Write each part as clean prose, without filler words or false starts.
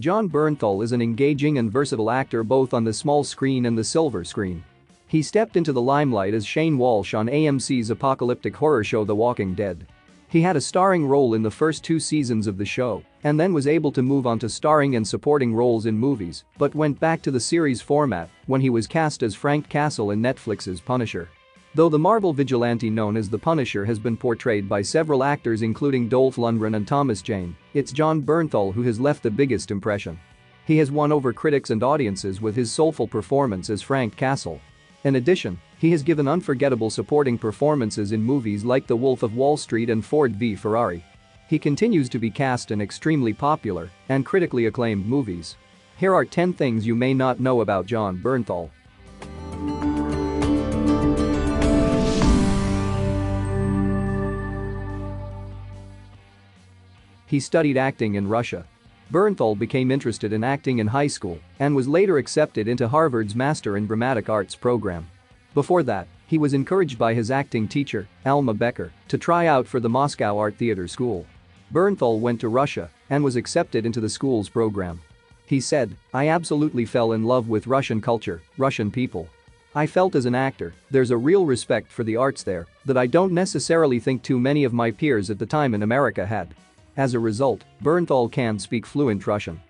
Jon Bernthal is an engaging and versatile actor both on the small screen and the silver screen. He stepped into the limelight as Shane Walsh on AMC's apocalyptic horror show The Walking Dead. He had a starring role in the first 2 seasons of the show and then was able to move on to starring and supporting roles in movies, but went back to the series format when he was cast as Frank Castle in Netflix's Punisher. Though the Marvel vigilante known as the Punisher has been portrayed by several actors including Dolph Lundgren and Thomas Jane, it's Jon Bernthal who has left the biggest impression. He has won over critics and audiences with his soulful performance as Frank Castle. In addition, he has given unforgettable supporting performances in movies like The Wolf of Wall Street and Ford v Ferrari. He continues to be cast in extremely popular and critically acclaimed movies. Here are 10 things you may not know about Jon Bernthal. He studied acting in Russia. Bernthal became interested in acting in high school and was later accepted into Harvard's Master in Dramatic Arts program. Before that, he was encouraged by his acting teacher, Alma Becker, to try out for the Moscow Art Theater School. Bernthal went to Russia and was accepted into the school's program. He said, "I absolutely fell in love with Russian culture, Russian people. I felt as an actor, there's a real respect for the arts there that I don't necessarily think too many of my peers at the time in America had." As a result, Bernthal can speak fluent Russian.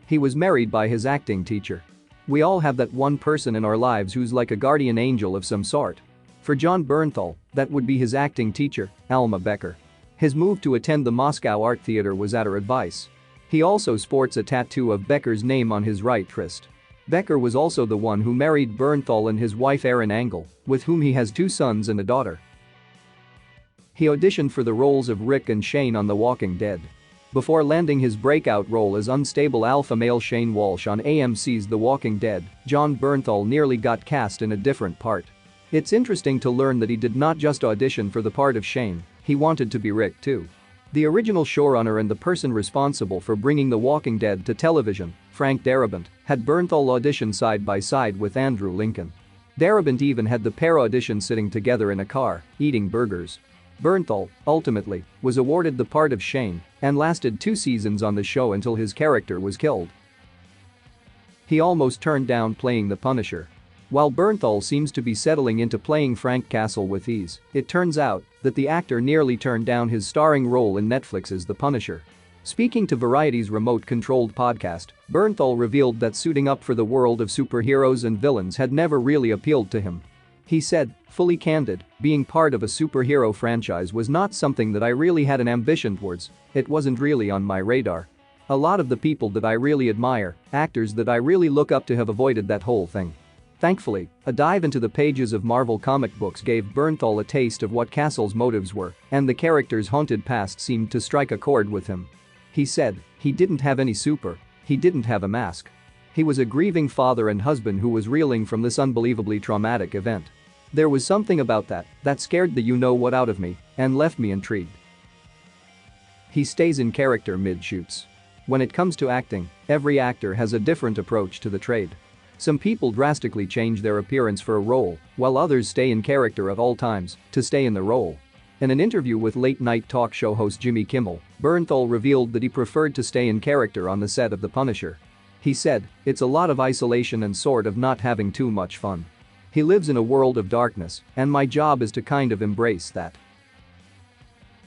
He was married by his acting teacher. We all have that one person in our lives who's like a guardian angel of some sort. For Jon Bernthal, that would be his acting teacher, Alma Becker. His move to attend the Moscow Art Theater was at her advice. He also sports a tattoo of Becker's name on his right wrist. Becker was also the one who married Bernthal and his wife Erin Engel, with whom he has 2 sons and a daughter. He auditioned for the roles of Rick and Shane on The Walking Dead. Before landing his breakout role as unstable alpha male Shane Walsh on AMC's The Walking Dead, Jon Bernthal nearly got cast in a different part. It's interesting to learn that he did not just audition for the part of Shane, he wanted to be Rick too. The original showrunner and the person responsible for bringing The Walking Dead to television, Frank Darabont, had Bernthal audition side by side with Andrew Lincoln. Darabont even had the pair audition sitting together in a car, eating burgers. Bernthal, ultimately, was awarded the part of Shane and lasted 2 seasons on the show until his character was killed. He almost turned down playing the Punisher. While Bernthal seems to be settling into playing Frank Castle with ease, it turns out that the actor nearly turned down his starring role in Netflix's The Punisher. Speaking to Variety's remote-controlled podcast, Bernthal revealed that suiting up for the world of superheroes and villains had never really appealed to him. He said, "Fully candid, being part of a superhero franchise was not something that I really had an ambition towards, it wasn't really on my radar. A lot of the people that I really admire, actors that I really look up to have avoided that whole thing." Thankfully, a dive into the pages of Marvel comic books gave Bernthal a taste of what Castle's motives were, and the character's haunted past seemed to strike a chord with him. He said, "He didn't have any super, he didn't have a mask. He was a grieving father and husband who was reeling from this unbelievably traumatic event. There was something about that scared the you-know-what out of me and left me intrigued." He stays in character mid-shoots. When it comes to acting, every actor has a different approach to the trade. Some people drastically change their appearance for a role, while others stay in character at all times to stay in the role. In an interview with late-night talk show host Jimmy Kimmel, Bernthal revealed that he preferred to stay in character on the set of The Punisher. He said, "It's a lot of isolation and sort of not having too much fun. He lives in a world of darkness, and my job is to kind of embrace that."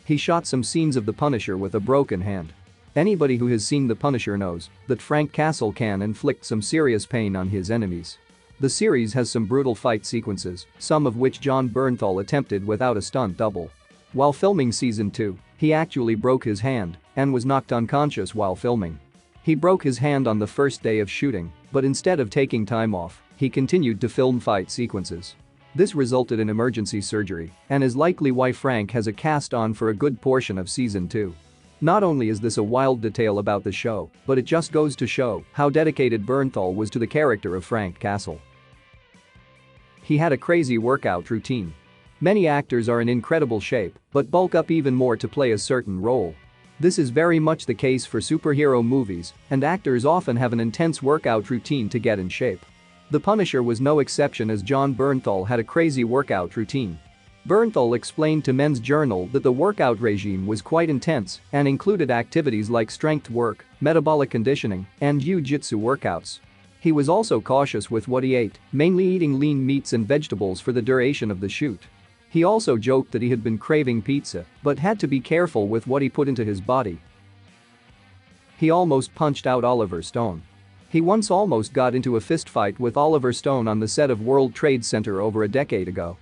He shot some scenes of The Punisher with a broken hand. Anybody who has seen The Punisher knows that Frank Castle can inflict some serious pain on his enemies. The series has some brutal fight sequences, some of which Jon Bernthal attempted without a stunt double. While filming season 2, he actually broke his hand and was knocked unconscious while filming. He broke his hand on the first day of shooting, but instead of taking time off, he continued to film fight sequences. This resulted in emergency surgery and is likely why Frank has a cast on for a good portion of season 2. Not only is this a wild detail about the show, but it just goes to show how dedicated Bernthal was to the character of Frank Castle. He had a crazy workout routine. Many actors are in incredible shape but bulk up even more to play a certain role. This is very much the case for superhero movies, and actors often have an intense workout routine to get in shape. The Punisher was no exception as Jon Bernthal had a crazy workout routine. Bernthal explained to Men's Journal that the workout regime was quite intense and included activities like strength work, metabolic conditioning, and jiu-jitsu workouts. He was also cautious with what he ate, mainly eating lean meats and vegetables for the duration of the shoot. He also joked that he had been craving pizza but had to be careful with what he put into his body. He almost punched out Oliver Stone. He once almost got into a fistfight with Oliver Stone on the set of World Trade Center over a decade ago.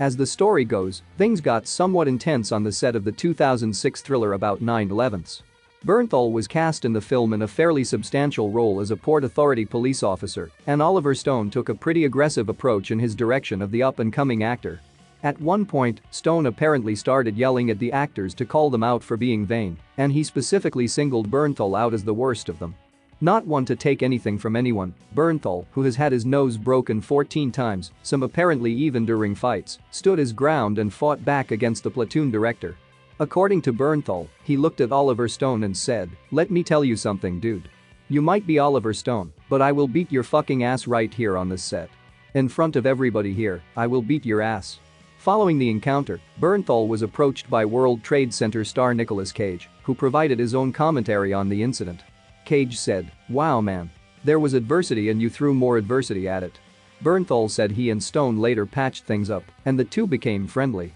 As the story goes, things got somewhat intense on the set of the 2006 thriller about 9/11s. Bernthal was cast in the film in a fairly substantial role as a Port Authority police officer, and Oliver Stone took a pretty aggressive approach in his direction of the up-and-coming actor. At one point, Stone apparently started yelling at the actors to call them out for being vain, and he specifically singled Bernthal out as the worst of them. Not one to take anything from anyone, Bernthal, who has had his nose broken 14 times, some apparently even during fights, stood his ground and fought back against the platoon director. According to Bernthal, he looked at Oliver Stone and said, "Let me tell you something, dude. You might be Oliver Stone, but I will beat your fucking ass right here on this set. In front of everybody here, I will beat your ass." Following the encounter, Bernthal was approached by World Trade Center star Nicolas Cage, who provided his own commentary on the incident. Cage said, "Wow man. There was adversity and you threw more adversity at it." Bernthal said he and Stone later patched things up, and the two became friendly.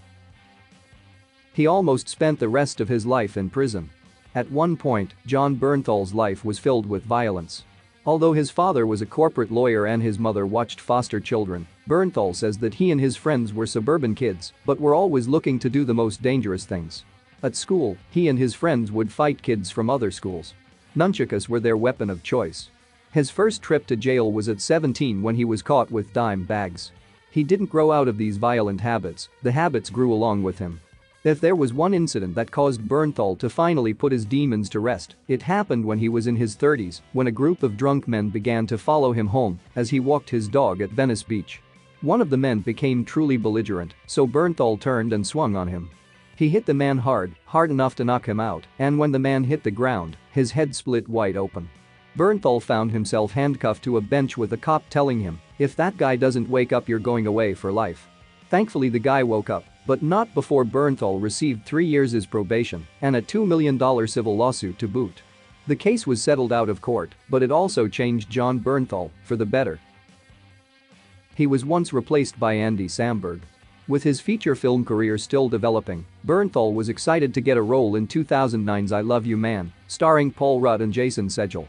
He almost spent the rest of his life in prison. At one point, Jon Bernthal's life was filled with violence. Although his father was a corporate lawyer and his mother watched foster children, Bernthal says that he and his friends were suburban kids but were always looking to do the most dangerous things. At school, he and his friends would fight kids from other schools. Nunchakus were their weapon of choice. His first trip to jail was at 17 when he was caught with dime bags. He didn't grow out of these violent habits, the habits grew along with him. If there was one incident that caused Bernthal to finally put his demons to rest, it happened when he was in his 30s, when a group of drunk men began to follow him home as he walked his dog at Venice Beach. One of the men became truly belligerent, so Bernthal turned and swung on him. He hit the man hard enough to knock him out, and when the man hit the ground, his head split wide open. Bernthal found himself handcuffed to a bench with a cop telling him, "If that guy doesn't wake up, you're going away for life." Thankfully the guy woke up, but not before Bernthal received 3 years as probation and a $2 million civil lawsuit to boot. The case was settled out of court, but it also changed Jon Bernthal for the better. He was once replaced by Andy Samberg. With his feature film career still developing, Bernthal was excited to get a role in 2009's I Love You Man, starring Paul Rudd and Jason Segel.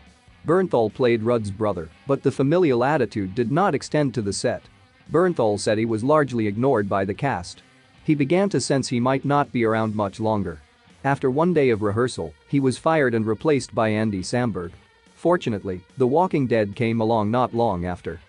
Bernthal played Rudd's brother, but the familial attitude did not extend to the set. Bernthal said he was largely ignored by the cast. He began to sense he might not be around much longer. After one day of rehearsal, he was fired and replaced by Andy Samberg. Fortunately, The Walking Dead came along not long after.